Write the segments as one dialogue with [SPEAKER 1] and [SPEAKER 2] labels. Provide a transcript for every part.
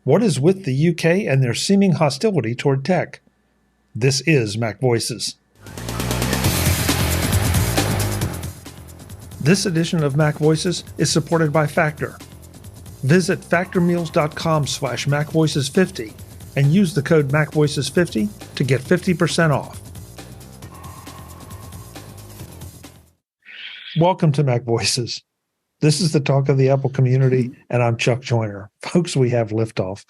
[SPEAKER 1] What is with the UK and their seeming hostility toward tech? This is MacVoices. This edition of MacVoices is supported by Factor. Visit factormeals.com/MacVoices50 and use the code MacVoices50 to get 50% off. Welcome to MacVoices. This is the talk of the Apple community, and I'm Chuck Joyner. Folks, we have liftoff.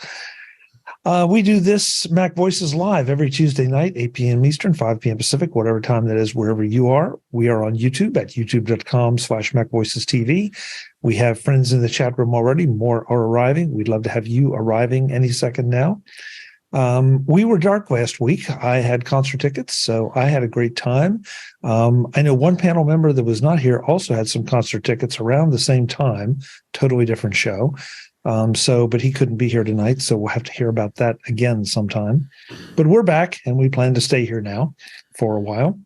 [SPEAKER 1] We do this MacVoices live every Tuesday night, 8 p.m. Eastern, 5 p.m. Pacific, whatever time that is, wherever you are. We are on YouTube at youtube.com/MacVoicesTV. We have friends in the chat room already. More are arriving. We'd love to have you arriving any second now. We were dark last week. I had concert tickets, so I had a great time. I know one panel member that was not here also had some concert tickets around the same time, totally different show. But he couldn't be here tonight, so we'll have to hear about that again sometime. But we're back, and we plan to stay here now for a while.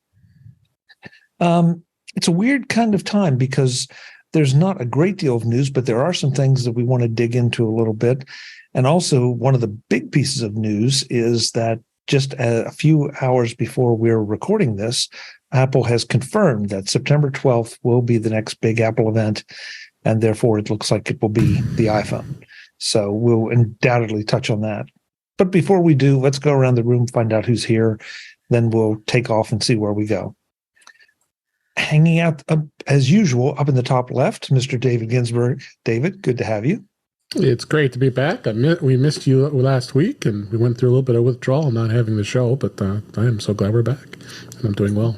[SPEAKER 1] It's a weird kind of time because there's not a great deal of news, but there are some things that we want to dig into a little bit. And also, one of the big pieces of news is that just a few hours before we're recording this, Apple has confirmed that September 12th will be the next big Apple event, and therefore it looks like it will be the iPhone. So we'll undoubtedly touch on that. But before we do, let's go around the room, find out who's here, then we'll take off and see where we go. Hanging out, as usual, up in the top left, Mr. David Ginsburg. David, good to have you.
[SPEAKER 2] It's great to be back. We missed you last week, and we went through a little bit of withdrawal not having the show, but I am so glad we're back, and I'm doing well.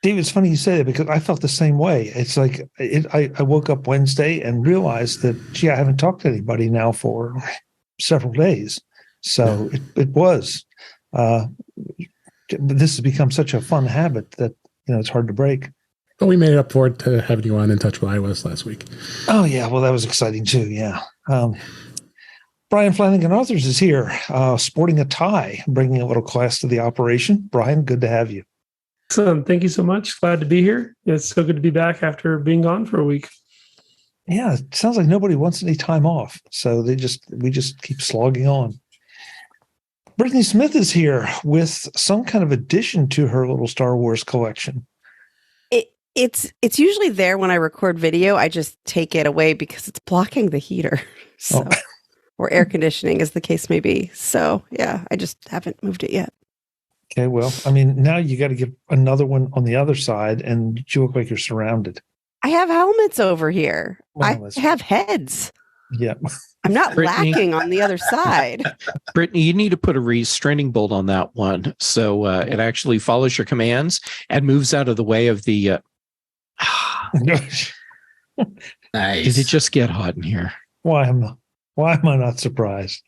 [SPEAKER 1] David, it's funny you say that because I felt the same way. It's like I woke up Wednesday and realized that, gee, I haven't talked to anybody now for several days. So it was. This has become such a fun habit that, it's hard to break.
[SPEAKER 2] But we made it up for it to having you on In Touch with iOS last week.
[SPEAKER 1] Oh, yeah. Well, that was exciting, too. Yeah. Brian Flanigan-Arthurs is here, sporting a tie, bringing a little class to the operation. Brian, good to have you.
[SPEAKER 3] Awesome. Thank you so much. Glad to be here. It's so good to be back after being gone for a week.
[SPEAKER 1] Yeah. It sounds like nobody wants any time off. So we just keep slogging on. Brittany Smith is here with some kind of addition to her little Star Wars collection.
[SPEAKER 4] It's usually there when I record video. I just take it away because it's blocking the heater, or air conditioning, as the case may be. So yeah, I just haven't moved it yet.
[SPEAKER 1] Okay, well, I mean, now you got to get another one on the other side, and you look like you're surrounded.
[SPEAKER 4] I have helmets over here.
[SPEAKER 1] Well,
[SPEAKER 4] I have heads.
[SPEAKER 1] Yeah.
[SPEAKER 4] I'm not
[SPEAKER 5] Brittany,
[SPEAKER 4] lacking on the other side.
[SPEAKER 5] Brittany, you need to put a restraining bolt on that one so it actually follows your commands and moves out of the way of the...
[SPEAKER 2] Nice.
[SPEAKER 5] Did it just get hot in here?
[SPEAKER 1] Why am I not surprised?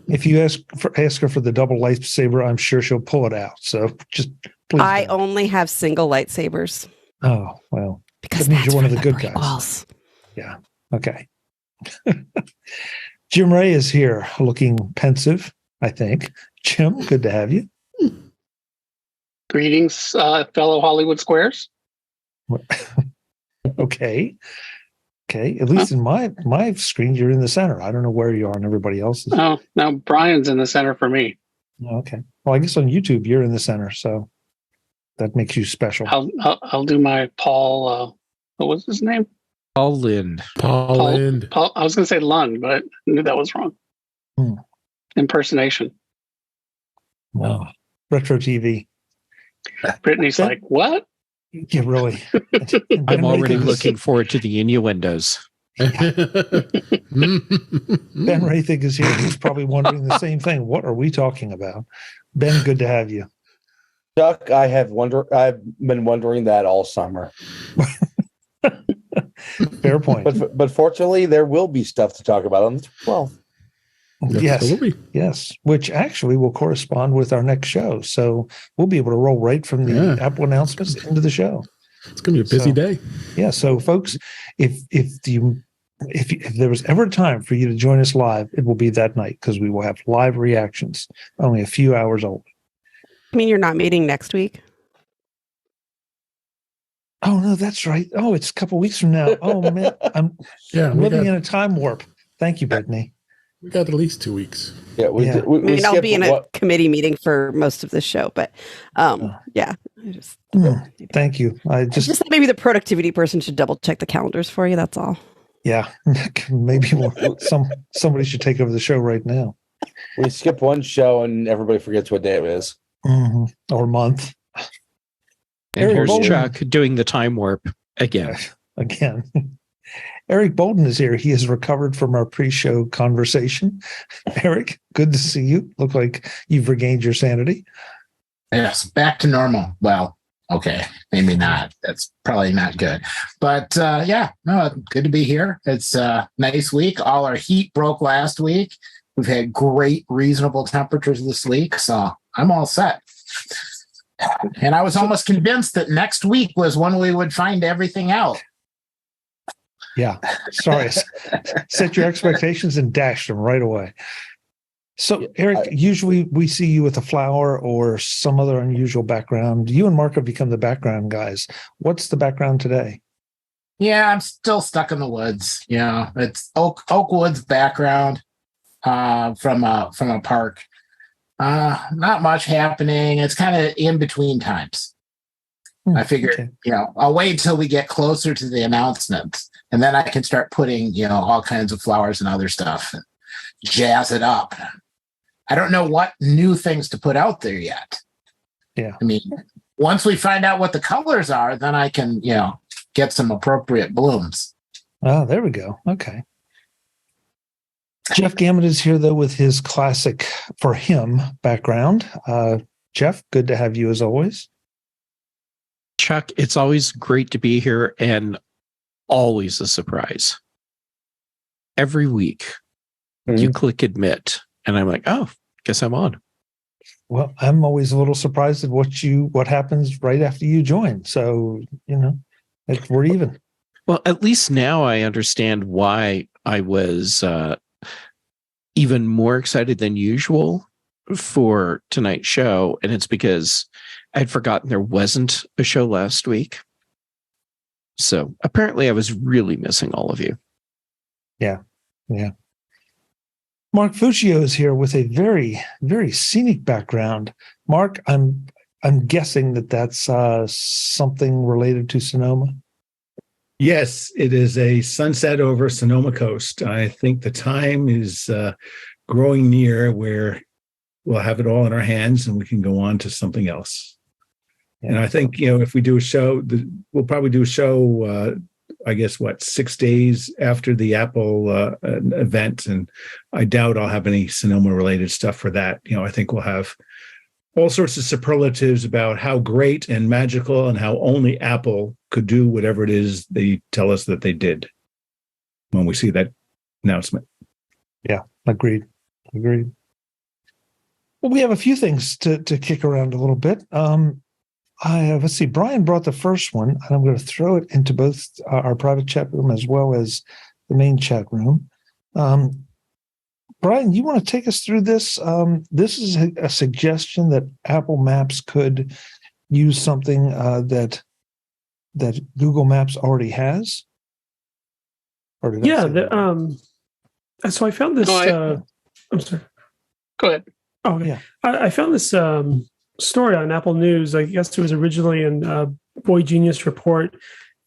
[SPEAKER 1] If you ask her for the double lightsaber, I'm sure she'll pull it out. So just please.
[SPEAKER 4] I only have single lightsabers.
[SPEAKER 1] Oh, well.
[SPEAKER 4] Because
[SPEAKER 1] that means you're one of the good
[SPEAKER 4] prequels.
[SPEAKER 1] guys. Yeah. Okay. Jim Ray is here looking pensive, I think. Jim, good to have you.
[SPEAKER 6] Greetings, fellow Hollywood Squares.
[SPEAKER 1] Okay. At least in my screen, you're in the center. I don't know where you are and everybody else's.
[SPEAKER 6] Oh, now Brian's in the center for me.
[SPEAKER 1] Okay. Well, I guess on YouTube, you're in the center, so that makes you special.
[SPEAKER 6] I'll do my Paul, what was his name?
[SPEAKER 5] Paul Lind.
[SPEAKER 2] Paul Lind.
[SPEAKER 6] Paul, I was going to say Lund, but I knew that was wrong. Impersonation.
[SPEAKER 1] Wow. Retro TV.
[SPEAKER 6] Brittany's like, what?
[SPEAKER 1] Yeah, really.
[SPEAKER 5] I'm already looking forward to the innuendos.
[SPEAKER 1] Ben Roethig is here. He's probably wondering the same thing. What are we talking about? Ben, good to have you.
[SPEAKER 7] Chuck, I've been wondering that all summer.
[SPEAKER 1] Fair point.
[SPEAKER 7] But fortunately, there will be stuff to talk about on the 12th.
[SPEAKER 1] Yes, which actually will correspond with our next show. So we'll be able to roll right from the Apple announcements into the show.
[SPEAKER 2] It's going to be a busy day.
[SPEAKER 1] Yeah. So, folks, if there was ever a time for you to join us live, it will be that night because we will have live reactions, only a few hours old.
[SPEAKER 4] I mean, you're not meeting next week?
[SPEAKER 1] Oh, no, that's right. Oh, it's a couple weeks from now. Oh, man. I'm living in a time warp. Thank you, Brittany.
[SPEAKER 2] We got at least 2 weeks.
[SPEAKER 7] Yeah, we
[SPEAKER 1] Yeah.
[SPEAKER 7] we
[SPEAKER 4] I mean, I'll
[SPEAKER 7] skipped
[SPEAKER 4] be in a committee meeting for most of the show, but yeah. I just,
[SPEAKER 1] Thank you. I
[SPEAKER 4] I
[SPEAKER 1] just
[SPEAKER 4] just thought maybe the productivity person should double check the calendars for you. That's all.
[SPEAKER 1] yeah, maybe somebody should take over the show right now.
[SPEAKER 7] we skip one show and everybody forgets what day it is.
[SPEAKER 1] Or month.
[SPEAKER 5] And
[SPEAKER 1] Eric
[SPEAKER 5] here's
[SPEAKER 1] Bolden.
[SPEAKER 5] Chuck doing the time warp again.
[SPEAKER 1] Again. Eric Bolden is here. He has recovered from our pre-show conversation. Eric, good to see you. Look like you've regained your sanity.
[SPEAKER 8] Yes, back to normal. Well, okay, maybe not. That's probably not good. But yeah, no, good to be here. It's a nice week. All our heat broke last week. We've had great, reasonable temperatures this week, so I'm all set. And I was almost convinced that next week was when we would find everything out.
[SPEAKER 1] Yeah. Sorry. Set your expectations and dash them right away. So, Eric, usually we see you with a flower or some other unusual background. You and Mark have become the background guys. What's the background today?
[SPEAKER 8] Yeah, I'm still stuck in the woods. You know, it's oak woods background from a park. Not much happening. It's kind of in between times. I figured, I'll wait till we get closer to the announcements, and then I can start putting, all kinds of flowers and other stuff, and jazz it up. I don't know what new things to put out there yet.
[SPEAKER 1] Yeah.
[SPEAKER 8] I mean, once we find out what the colors are, then I can, get some appropriate blooms.
[SPEAKER 1] Oh, there we go. Okay. Jeff Gamet is here, though, with his classic, for him, background. Jeff, good to have you as always.
[SPEAKER 5] Chuck, it's always great to be here and always a surprise. Every week, you click admit, and I'm like, oh, guess I'm on.
[SPEAKER 1] Well, I'm always a little surprised at what happens right after you join. So, we're even.
[SPEAKER 5] Well, at least now I understand why I was even more excited than usual for tonight's show. And it's because I'd forgotten there wasn't a show last week. So apparently I was really missing all of you.
[SPEAKER 1] Yeah. Yeah. Mark Fuccio is here with a very, very scenic background. Mark, I'm guessing that's something related to Sonoma.
[SPEAKER 9] Yes, it is a sunset over Sonoma Coast. I think the time is growing near where we'll have it all in our hands and we can go on to something else. Yeah. And I think, if we do a show, we'll probably do a show, 6 days after the Apple event. And I doubt I'll have any Sonoma-related stuff for that. I think we'll have all sorts of superlatives about how great and magical and how only Apple could do whatever it is they tell us that they did when we see that announcement.
[SPEAKER 1] Yeah, agreed. Well, we have a few things to kick around a little bit. Let's see, Brian brought the first one, and I'm going to throw it into both our private chat room as well as the main chat room. Brian, you want to take us through this? This is a suggestion that Apple Maps could use something that Google Maps already has. Or did
[SPEAKER 3] so I found this. I'm sorry.
[SPEAKER 6] Go ahead.
[SPEAKER 3] Oh, okay.
[SPEAKER 1] Yeah.
[SPEAKER 3] I found this story on Apple News. I guess it was originally in Boy Genius Report,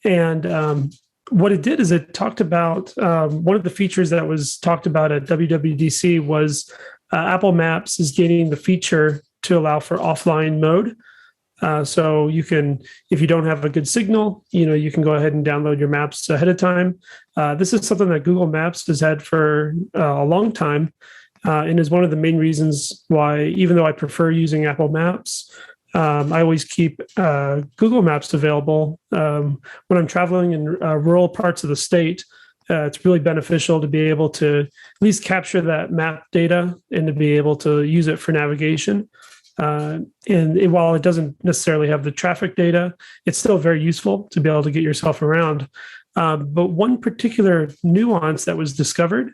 [SPEAKER 3] and what it did is it talked about one of the features that was talked about at WWDC was Apple Maps is gaining the feature to allow for offline mode. So you can, if you don't have a good signal, you can go ahead and download your maps ahead of time. This is something that Google Maps has had for a long time, and is one of the main reasons why, even though I prefer using Apple Maps, I always keep Google Maps available when I'm traveling in rural parts of the state. It's really beneficial to be able to at least capture that map data and to be able to use it for navigation. And while it doesn't necessarily have the traffic data, it's still very useful to be able to get yourself around. But one particular nuance that was discovered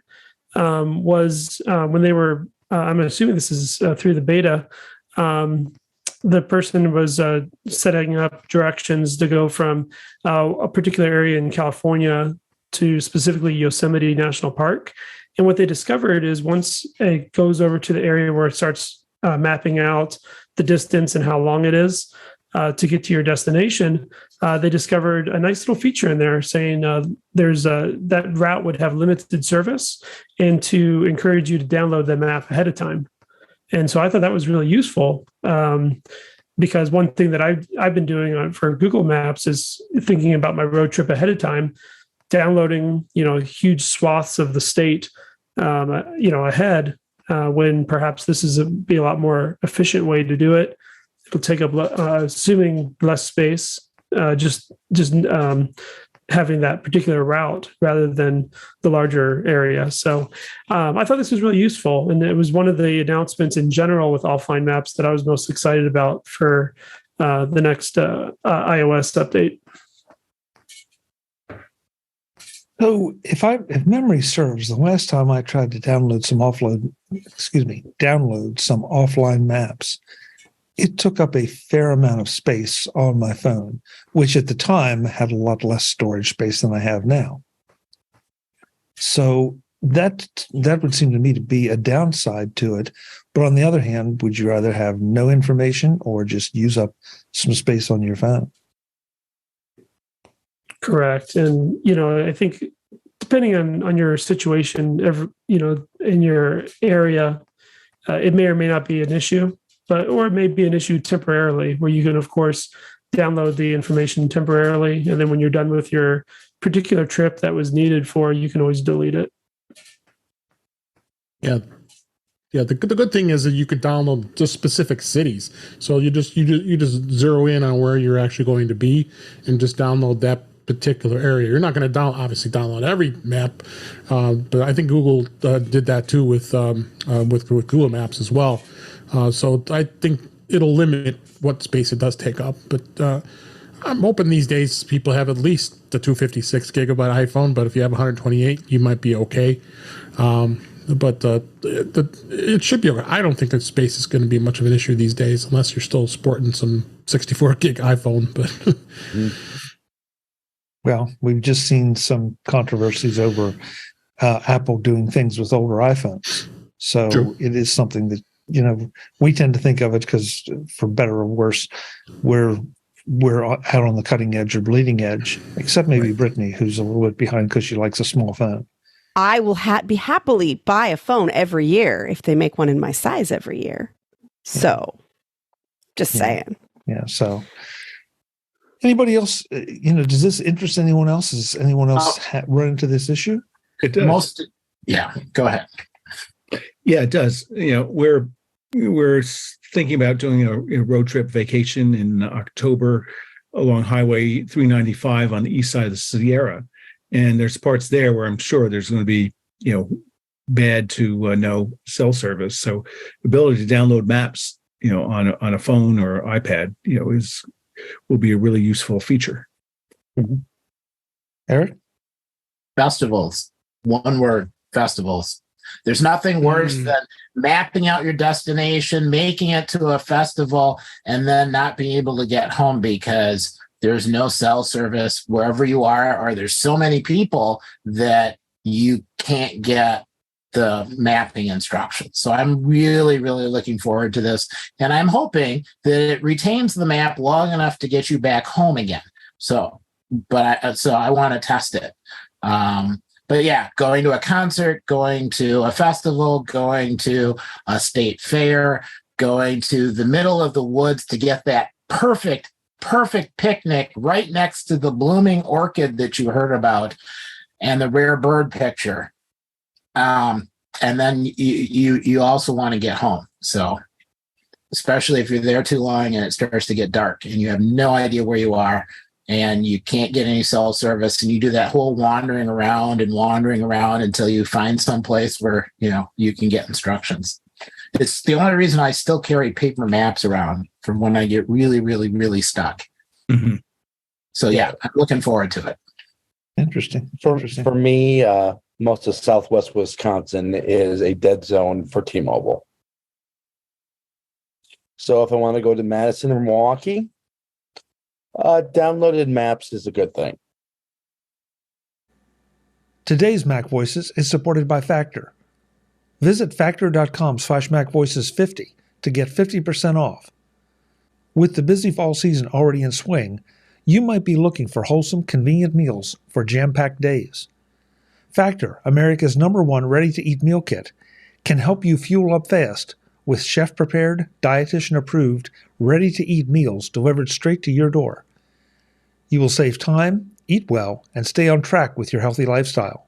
[SPEAKER 3] was when they were, I'm assuming this is through the beta, the person was setting up directions to go from a particular area in California to specifically Yosemite National Park. And what they discovered is once it goes over to the area where it starts mapping out the distance and how long it is to get to your destination, they discovered a nice little feature in there saying that route would have limited service and to encourage you to download the map ahead of time. And so I thought that was really useful because one thing that I've been doing for Google Maps is thinking about my road trip ahead of time, downloading huge swaths of the state ahead when perhaps this is be a lot more efficient way to do it. It'll take up assuming less space, just having that particular route rather than the larger area. So I thought this was really useful. And it was one of the announcements in general with offline maps that I was most excited about for the next iOS update.
[SPEAKER 1] So if memory serves, the last time I tried to download some offline maps, it took up a fair amount of space on my phone, which at the time had a lot less storage space than I have now. So that would seem to me to be a downside to it. But on the other hand, would you rather have no information or just use up some space on your phone?
[SPEAKER 3] Correct. And, I think depending on your situation, in your area, it may or may not be an issue. Or it may be an issue temporarily where you can, of course, download the information temporarily. And then when you're done with your particular trip that was needed for, you can always delete it.
[SPEAKER 2] Yeah. Yeah. The good thing is that you could download just specific cities. So you just zero in on where you're actually going to be and just download that particular area. You're not going to obviously download every map, but I think Google did that too with Google Maps as well. So I think it'll limit what space it does take up. But I'm hoping these days people have at least the 256 gigabyte iPhone. But if you have 128, you might be okay. But it should be okay. I don't think that space is going to be much of an issue these days, unless you're still sporting some 64 gig iPhone. But
[SPEAKER 1] well, we've just seen some controversies over Apple doing things with older iPhones. So True. It is something that, we tend to think of it because, for better or worse, we're out on the cutting edge or bleeding edge, except maybe right. Brittany, who's a little bit behind because she likes a small phone.
[SPEAKER 4] I will be happily buy a phone every year if they make one in my size every year. So, just saying.
[SPEAKER 1] Yeah. So, anybody else? Does this interest anyone else? Does anyone else run into this issue?
[SPEAKER 9] It does.
[SPEAKER 8] Yeah. Go ahead.
[SPEAKER 9] Yeah, it does. We're thinking about doing a road trip vacation in October along Highway 395 on the east side of the Sierra, and there's parts there where I'm sure there's going to be bad to no cell service. So, the ability to download maps on a phone or iPad will be a really useful feature.
[SPEAKER 1] Mm-hmm. Eric?
[SPEAKER 8] Festivals. One word: festivals. There's nothing worse than mapping out your destination, making it to a festival, and then not being able to get home because there's no cell service wherever you are, or there's so many people that you can't get the mapping instructions. So I'm really, really looking forward to this. And I'm hoping that it retains the map long enough to get you back home again. So I want to test it. But yeah, going to a concert, going to a festival, going to a state fair, going to the middle of the woods to get that perfect picnic right next to the blooming orchid that you heard about and the rare bird picture. And then you also want to get home. So especially if you're there too long and it starts to get dark and you have no idea where you are, and you can't get any cell service, and you do that whole wandering around until you find some place where you can get instructions. It's the only reason I still carry paper maps around from when I get really, really, really stuck. Mm-hmm. So yeah, I'm looking forward to it.
[SPEAKER 1] Interesting.
[SPEAKER 7] For me, most of Southwest Wisconsin is a dead zone for T-Mobile. So if I want to go to Madison or Milwaukee, downloaded maps is a good thing.
[SPEAKER 1] Today's Mac Voices is supported by Factor. Visit factor.com/MacVoices50 to get 50% off. With the busy fall season already in swing, you might be looking for wholesome, convenient meals for jam-packed days. Factor, America's #1 ready-to-eat meal kit, can help you fuel up fast with chef-prepared, dietitian-approved, ready-to-eat meals delivered straight to your door. You will save time, eat well, and stay on track with your healthy lifestyle.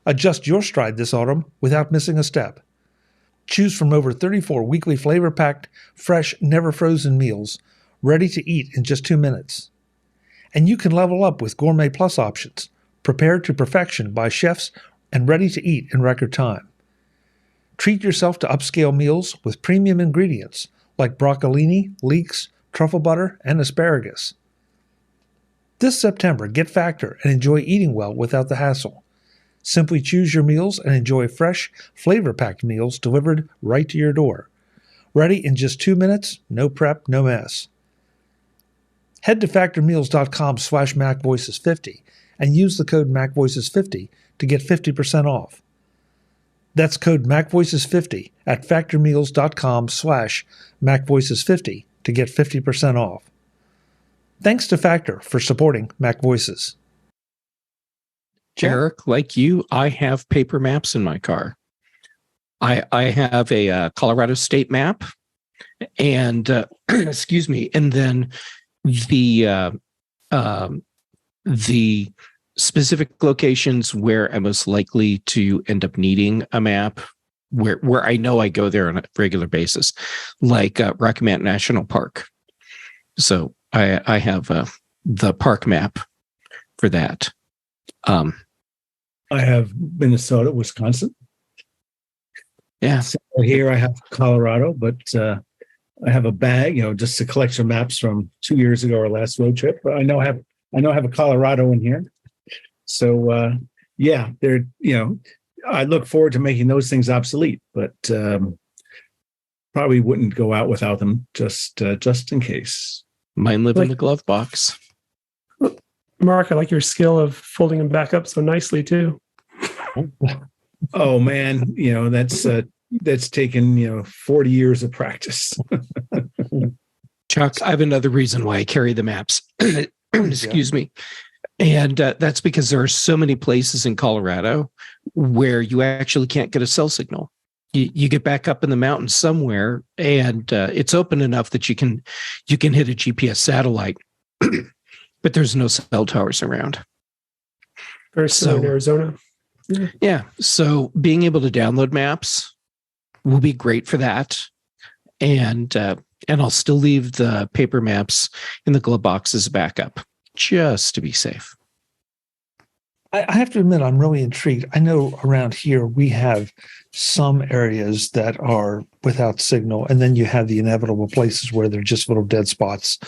[SPEAKER 1] Adjust your stride this autumn without missing a step. Choose from over 34 weekly flavor-packed, fresh, never-frozen meals, ready to eat in just 2 minutes. And you can level up with Gourmet Plus options, prepared to perfection by chefs and ready to eat in record time. Treat yourself to upscale meals with premium ingredients like broccolini, leeks, truffle butter, and asparagus. This September, get Factor and enjoy eating well without the hassle. Simply choose your meals and enjoy fresh, flavor-packed meals delivered right to your door. Ready in just 2 minutes, no prep, no mess. Head to factormeals.com/MacVoices50 and use the code MacVoices50 to get 50% off. That's code MacVoices50 at factormeals.com/MacVoices50 to get 50% off. Thanks to Factor for supporting Mac Voices.
[SPEAKER 5] Eric, like you, I have paper maps in my car. I have a Colorado state map, and excuse me, and then the specific locations where I'm most likely to end up needing a map, where I know I go there on a regular basis, like Rocky Mountain National Park. So I have the park map for that.
[SPEAKER 9] I have Minnesota, Wisconsin.
[SPEAKER 5] Yeah.
[SPEAKER 9] So here I have Colorado, but I have a bag, just a collection of maps from 2 years ago, our last road trip. But I know I have a Colorado in here. So yeah, they're I look forward to making those things obsolete, but probably wouldn't go out without them just in case.
[SPEAKER 5] Mine live in the glove box.
[SPEAKER 3] Mark, I like your skill of folding them back up so nicely too.
[SPEAKER 9] Oh man, that's taken 40 years of practice.
[SPEAKER 5] Chuck, I have another reason why I carry the maps. Excuse me. And that's because there are so many places in Colorado where you actually can't get a cell signal. You get back up in the mountains somewhere, and it's open enough that you can hit a GPS satellite, but there's no cell towers around.
[SPEAKER 3] Very similar in Arizona.
[SPEAKER 5] Yeah. So being able to download maps will be great for that. And I'll still leave the paper maps in the glove box as a backup, just to be safe.
[SPEAKER 1] I have to admit, I'm really intrigued. I know around here we have some areas that are without signal, and then you have the inevitable places where they're just little dead spots,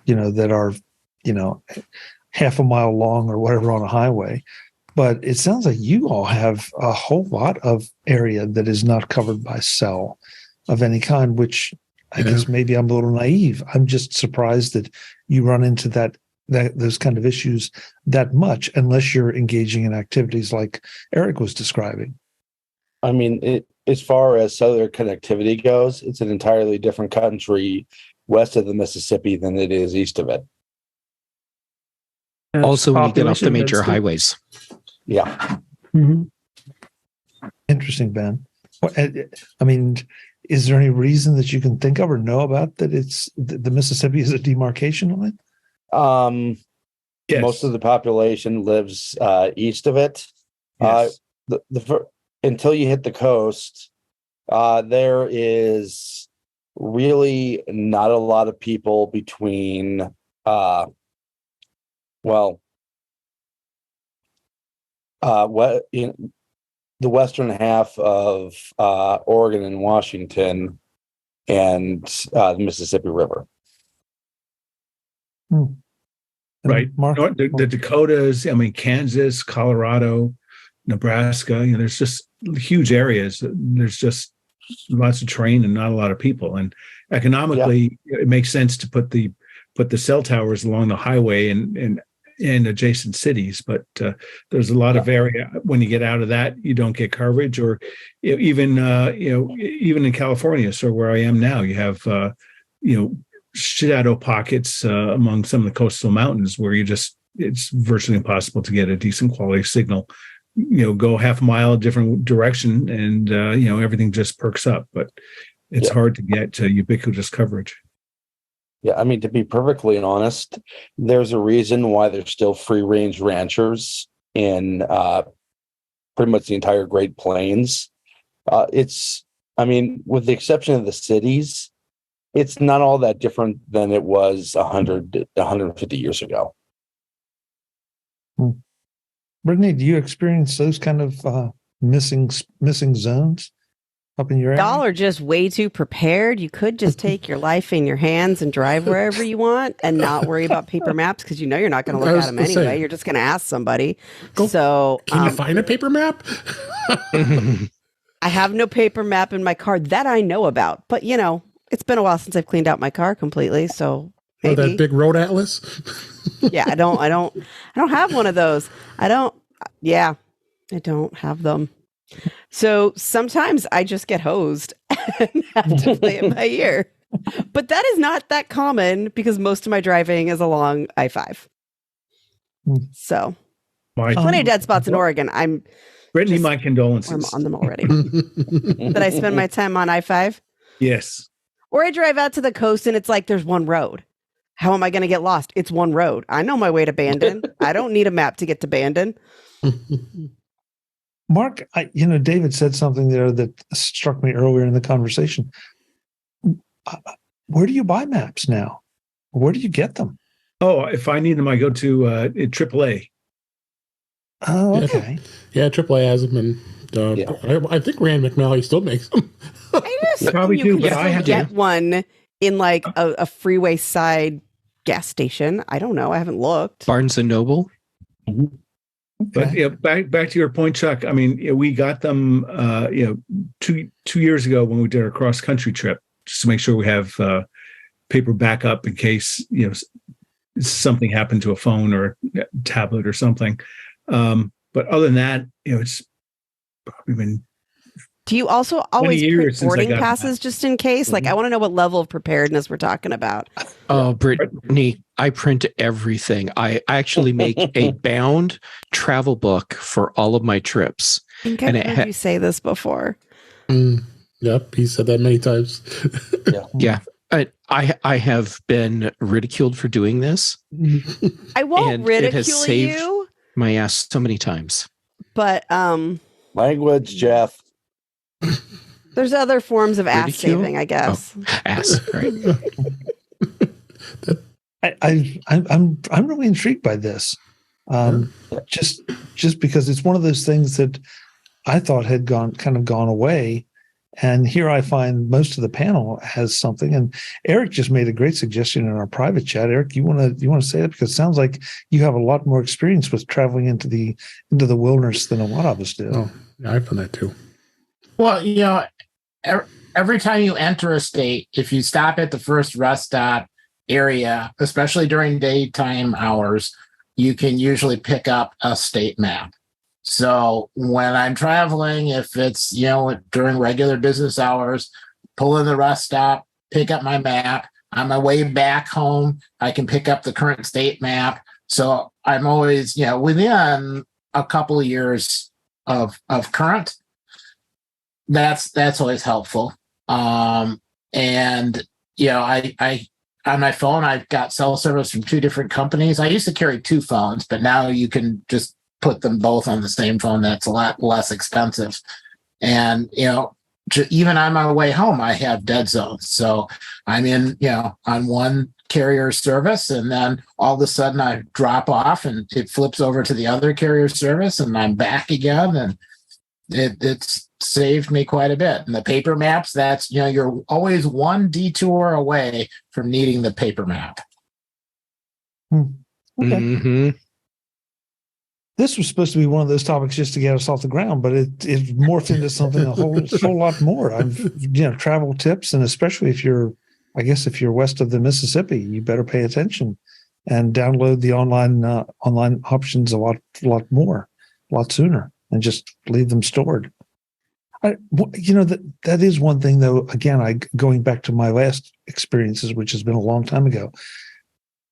[SPEAKER 1] that are, half a mile long or whatever on a highway. But it sounds like you all have a whole lot of area that is not covered by cell of any kind, which I guess maybe I'm a little naive. I'm just surprised that you run into those kind of issues that much, unless you're engaging in activities like Eric was describing.
[SPEAKER 7] I mean, as far as cellular connectivity goes, it's an entirely different country west of the Mississippi than it is east of it.
[SPEAKER 5] Also, when you get off the major highways.
[SPEAKER 7] Yeah.
[SPEAKER 3] Mm-hmm.
[SPEAKER 1] Interesting, Ben. I mean, is there any reason that you can think of or know about that it's the Mississippi is a demarcation line?
[SPEAKER 7] Yes. Most of the population lives east of it.
[SPEAKER 9] Yes.
[SPEAKER 7] Until you hit the coast, there is really not a lot of people between the western half of Oregon and Washington and the Mississippi River.
[SPEAKER 9] Right. Mark? The Dakotas, Kansas, Colorado, Nebraska, there's just huge areas. There's just lots of terrain and not a lot of people. And economically, it makes sense to put the cell towers along the highway and in adjacent cities, but there's a lot of area when you get out of that, you don't get coverage, or even even in California, so where I am now, you have shadow pockets among some of the coastal mountains where it's virtually impossible to get a decent quality signal. Go half a mile a different direction, and everything just perks up, but it's hard to get ubiquitous coverage.
[SPEAKER 7] Yeah, I mean, to be perfectly honest, there's a reason why there's still free range ranchers in pretty much the entire Great Plains. With the exception of the cities, it's not all that different than it was 150 years ago.
[SPEAKER 1] Brittany, do you experience those kind of missing zones up in your area?
[SPEAKER 4] Y'all are just way too prepared. You could just take your life in your hands and drive wherever you want and not worry about paper maps, because you're not going to look at them anyway. You're just going to ask somebody. Can
[SPEAKER 2] you find a paper map?
[SPEAKER 4] I have no paper map in my car that I know about, but it's been a while since I've cleaned out my car completely. So maybe.
[SPEAKER 2] That big road atlas.
[SPEAKER 4] Yeah, I don't have one of those. I don't have them. So sometimes I just get hosed and have to play it by ear. But that is not that common because most of my driving is along I-5. So plenty of dead spots in Oregon.
[SPEAKER 9] Brittany, my condolences.
[SPEAKER 4] I'm on them already. Did I spend my time on I-5?
[SPEAKER 9] Yes.
[SPEAKER 4] Or I drive out to the coast and it's like there's one road. How am I going to get lost? It's one road. I know my way to Bandon. I don't need a map to get to Bandon.
[SPEAKER 1] Mark, David said something there that struck me earlier in the conversation. Where do you buy maps now? Where do you get them?
[SPEAKER 9] Oh, if I need them, I go to AAA.
[SPEAKER 1] Oh, okay.
[SPEAKER 2] Yeah, AAA has them, and I think Rand McNally still makes them.
[SPEAKER 4] I just
[SPEAKER 9] probably do, but I have to
[SPEAKER 4] get one in like a freeway side gas station. I don't know. I haven't looked.
[SPEAKER 5] Barnes and Noble.
[SPEAKER 1] Okay.
[SPEAKER 9] But back to your point, Chuck. I mean, we got them 2 years ago when we did our cross country trip, just to make sure we have paper backup in case something happened to a phone or a tablet or something. But other than that, it's probably been.
[SPEAKER 4] Do you also always print boarding passes just in case? Like, I want to know what level of preparedness we're talking about.
[SPEAKER 5] Oh, Brittany, I print everything. I actually make a bound travel book for all of my trips.
[SPEAKER 4] I think I've heard you say this before.
[SPEAKER 2] Yep, he said that many times.
[SPEAKER 5] Yeah. I have been ridiculed for doing this.
[SPEAKER 4] I won't ridicule
[SPEAKER 5] it has saved
[SPEAKER 4] you.
[SPEAKER 5] My ass so many times.
[SPEAKER 4] But
[SPEAKER 7] language, Jeff.
[SPEAKER 4] There's other forms of ass saving, I guess.
[SPEAKER 5] Oh, ass, right?
[SPEAKER 1] I'm really intrigued by this. Just because it's one of those things that I thought had gone away, and here I find most of the panel has something. And Eric just made a great suggestion in our private chat. Eric, you want to say that, because it sounds like you have a lot more experience with traveling into the wilderness than a lot of us do.
[SPEAKER 2] Oh, yeah, I've done that too.
[SPEAKER 8] Well, every time you enter a state, if you stop at the first rest stop area, especially during daytime hours, you can usually pick up a state map. So when I'm traveling, if it's, during regular business hours, pull in the rest stop, pick up my map. On my way back home, I can pick up the current state map. So I'm always, within a couple of years of current. That's always helpful. I on my phone, I've got cell service from 2 different companies. I used to carry 2 phones, but now you can just put them both on the same phone. That's a lot less expensive. And, even on my way home, I have dead zones. So I'm in, on one carrier service, and then all of a sudden I drop off and it flips over to the other carrier service and I'm back again. And it's saved me quite a bit. And the paper maps, that's, you're always one detour away from needing the paper map.
[SPEAKER 1] Okay.
[SPEAKER 5] Mm-hmm.
[SPEAKER 1] This was supposed to be one of those topics just to get us off the ground, but it morphed into something a whole lot more. Travel tips, and especially if you're west of the Mississippi, you better pay attention and download the online options a lot sooner, and just leave them stored. That is one thing, though. Again, going back to my last experiences, which has been a long time ago.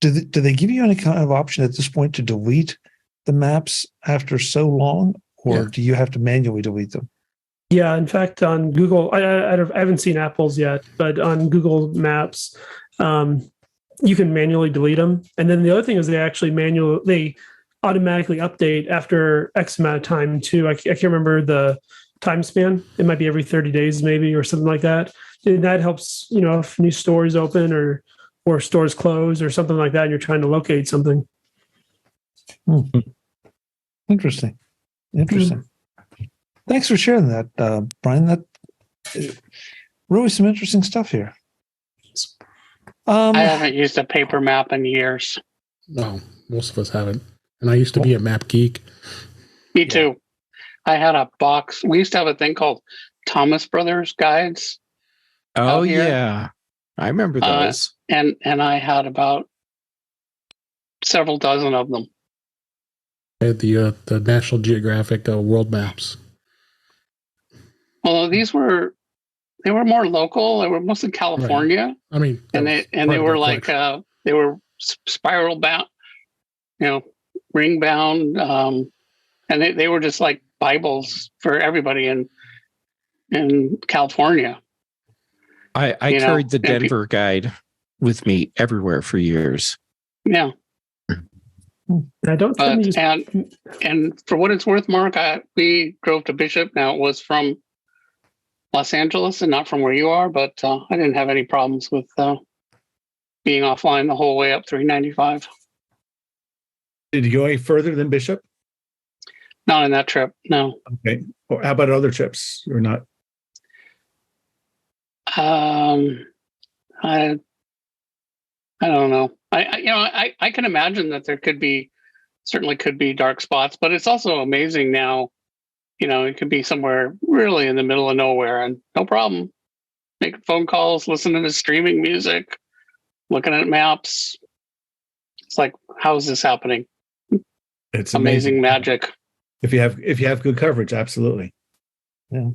[SPEAKER 1] Do they give you any kind of option at this point to delete the maps after so long, or do you have to manually delete them?
[SPEAKER 3] Yeah, in fact, on Google, I haven't seen Apple's yet, but on Google Maps, you can manually delete them. And then the other thing is they automatically update after X amount of time too. I can't remember the time span. It might be every 30 days maybe, or something like that. And that helps, if new stores open or stores close or something like that, and you're trying to locate something.
[SPEAKER 1] Interesting. Thanks for sharing that, Brian. That really some interesting stuff here.
[SPEAKER 6] I haven't used a paper map in years.
[SPEAKER 2] No, most of us haven't. And I used to be a map geek.
[SPEAKER 6] Me too. I had a box. We used to have a thing called Thomas Brothers guides.
[SPEAKER 5] Oh yeah, I remember those.
[SPEAKER 6] And I had about several dozen of them.
[SPEAKER 2] I had the National Geographic world maps.
[SPEAKER 6] Well, they were more local. They were mostly California.
[SPEAKER 2] Right. I mean,
[SPEAKER 6] they were like they were spiral bound, ring bound, and they were just like Bibles for everybody in California.
[SPEAKER 5] I carried the Denver guide with me everywhere for years.
[SPEAKER 6] Yeah.
[SPEAKER 3] I don't think
[SPEAKER 6] and for what it's worth, Mark, we drove to Bishop. Now it was from Los Angeles and not from where you are, but I didn't have any problems with being offline the whole way up 395.
[SPEAKER 9] Did you go any further than Bishop?
[SPEAKER 6] Not in that trip, no.
[SPEAKER 9] Okay. Or how about other trips or not?
[SPEAKER 6] I don't know. I can imagine that there certainly could be dark spots, but it's also amazing now. It could be somewhere really in the middle of nowhere and no problem. Making phone calls, listening to streaming music, looking at maps. It's like, how is this happening?
[SPEAKER 9] It's
[SPEAKER 6] amazing magic.
[SPEAKER 9] If you have good coverage, absolutely.
[SPEAKER 1] Yeah.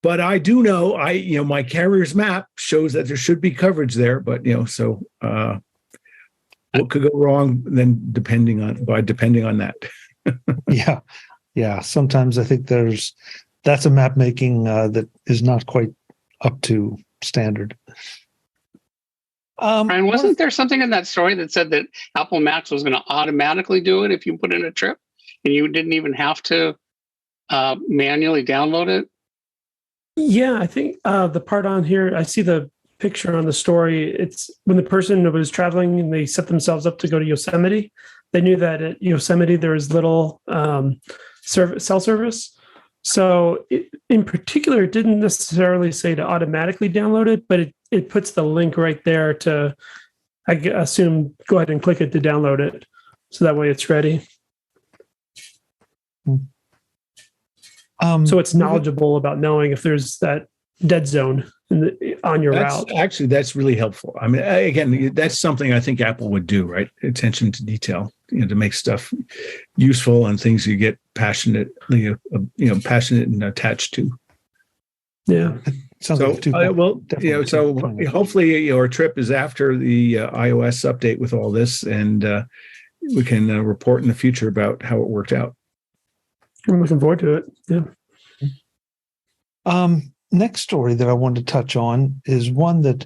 [SPEAKER 9] But I do know, my carrier's map shows that there should be coverage there, but so what could go wrong then depending on that.
[SPEAKER 1] Yeah. Sometimes I think that's a map making that is not quite up to standard.
[SPEAKER 6] Brian, wasn't there something in that story that said that Apple Maps was going to automatically do it if you put in a trip and you didn't even have to manually download it?
[SPEAKER 3] Yeah, I think the part on here, I see the picture on the story. It's when the person was traveling and they set themselves up to go to Yosemite. They knew that at Yosemite there was little cell service. So in particular, it didn't necessarily say to automatically download it, but it puts the link right there to, I assume, go ahead and click it to download it. So that way it's ready. So it's knowledgeable about knowing if there's that dead zone on your route.
[SPEAKER 9] Actually, that's really helpful. I mean, again, that's something I think Apple would do, right? Attention to detail, to make stuff useful and things you get passionate and attached to.
[SPEAKER 3] Yeah.
[SPEAKER 9] So hopefully your trip is after the iOS update with all this, and we can report in the future about how it worked out.
[SPEAKER 3] I'm looking forward to it. Yeah.
[SPEAKER 1] Next story that I wanted to touch on is one that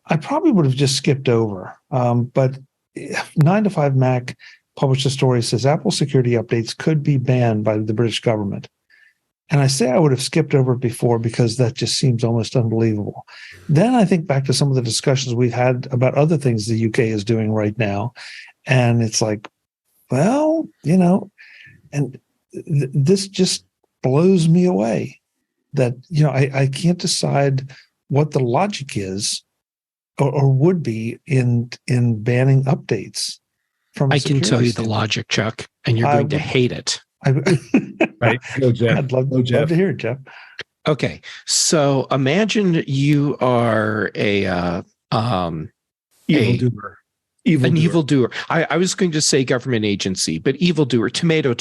[SPEAKER 1] I probably would have just skipped over. But 9to5Mac published a story that says Apple security updates could be banned by the British government. And I say I would have skipped over it before because that just seems almost unbelievable. Then I think back to some of the discussions we've had about other things the UK is doing right now. And it's like, well, and this just blows me away that, I can't decide what the logic is or would be in banning updates from
[SPEAKER 5] I can tell you the logic, Chuck, and you're going to hate it.
[SPEAKER 9] Right. Go, Jeff.
[SPEAKER 1] I'd love to hear it, Jeff.
[SPEAKER 5] Okay. So imagine you are a
[SPEAKER 9] evildoer. Evil
[SPEAKER 5] An evildoer. I was going to say government agency, but evildoer, tomato.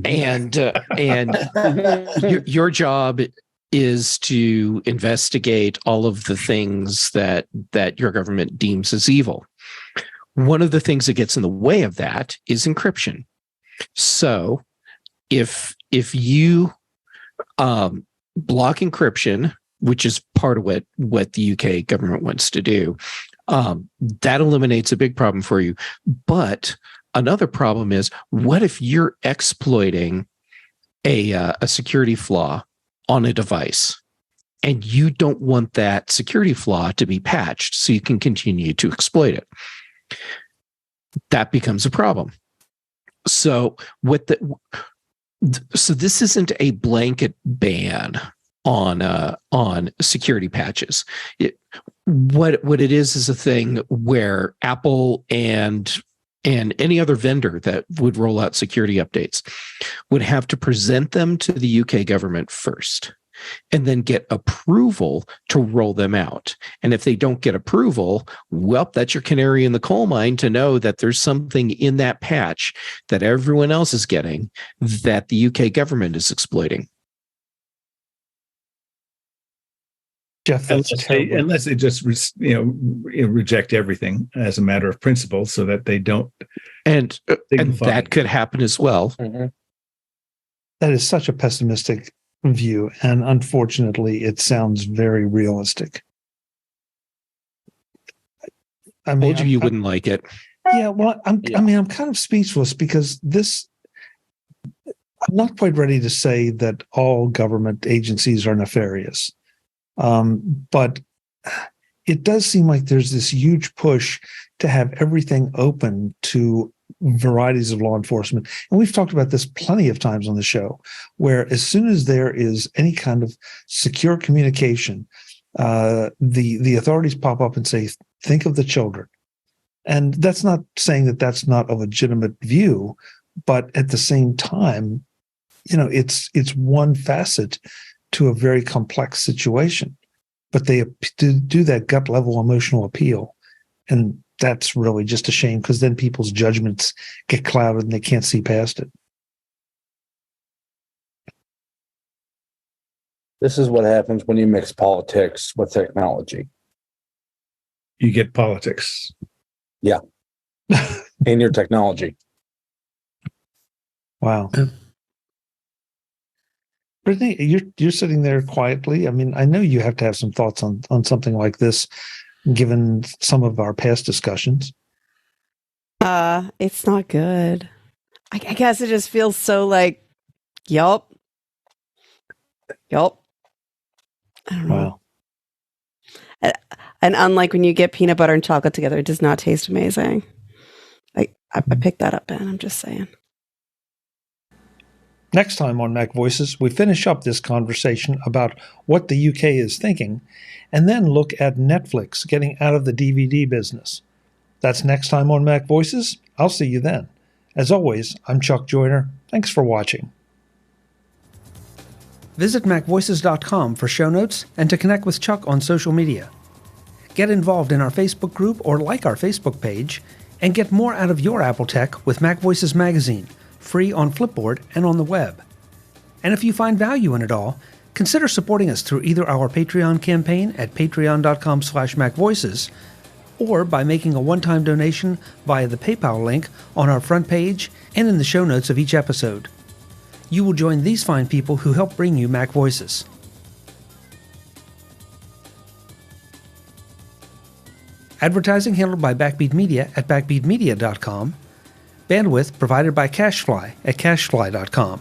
[SPEAKER 5] And your job is to investigate all of the things that your government deems as evil. One of the things that gets in the way of that is encryption. So if you block encryption, which is part of what the UK government wants to do, that eliminates a big problem for you. But another problem is, what if you're exploiting a security flaw on a device and you don't want that security flaw to be patched so you can continue to exploit it? That becomes a problem. So so this isn't a blanket ban on security patches. What it is a thing where Apple and any other vendor that would roll out security updates would have to present them to the UK government first and then get approval to roll them out. And if they don't get approval, well, that's your canary in the coal mine to know that there's something in that patch that everyone else is getting that the UK government is exploiting.
[SPEAKER 1] Jeff, that's terrible.
[SPEAKER 9] Unless they just reject everything as a matter of principle, so that they don't.
[SPEAKER 5] And that could happen as well.
[SPEAKER 7] Mm-hmm.
[SPEAKER 1] That is such a pessimistic view, and unfortunately, it sounds very realistic.
[SPEAKER 5] I told you wouldn't like it.
[SPEAKER 1] Yeah, well, I'm kind of speechless because I'm not quite ready to say that all government agencies are nefarious. But it does seem like there's this huge push to have everything open to varieties of law enforcement. And we've talked about this plenty of times on the show, where as soon as there is any kind of secure communication, the authorities pop up and say, think of the children. And that's not saying that that's not a legitimate view, but at the same time, it's one facet to a very complex situation, but they do that gut level emotional appeal. And that's really just a shame, because then people's judgments get clouded and they can't see past it.
[SPEAKER 7] This is what happens when you mix politics with technology.
[SPEAKER 9] You get politics.
[SPEAKER 7] Yeah. In your technology.
[SPEAKER 1] Wow. Brittany, you're sitting there quietly. I mean, I know you have to have some thoughts on something like this, given some of our past discussions.
[SPEAKER 4] It's not good. I guess it just feels so like, yup. I don't know.
[SPEAKER 1] Wow.
[SPEAKER 4] And unlike when you get peanut butter and chocolate together, it does not taste amazing. I picked that up, Ben. I'm just saying.
[SPEAKER 1] Next time on MacVoices, we finish up this conversation about what the UK is thinking, and then look at Netflix getting out of the DVD business. That's next time on MacVoices. I'll see you then. As always, I'm Chuck Joyner. Thanks for watching. Visit MacVoices.com for show notes and to connect with Chuck on social media. Get involved in our Facebook group or like our Facebook page, and get more out of your Apple tech with MacVoices Magazine, free on Flipboard and on the web. And if you find value in it all, consider supporting us through either our Patreon campaign at patreon.com/MacVoices or by making a one-time donation via the PayPal link on our front page and in the show notes of each episode. You will join these fine people who help bring you MacVoices. Advertising handled by Backbeat Media at backbeatmedia.com. Bandwidth provided by CacheFly at cachefly.com.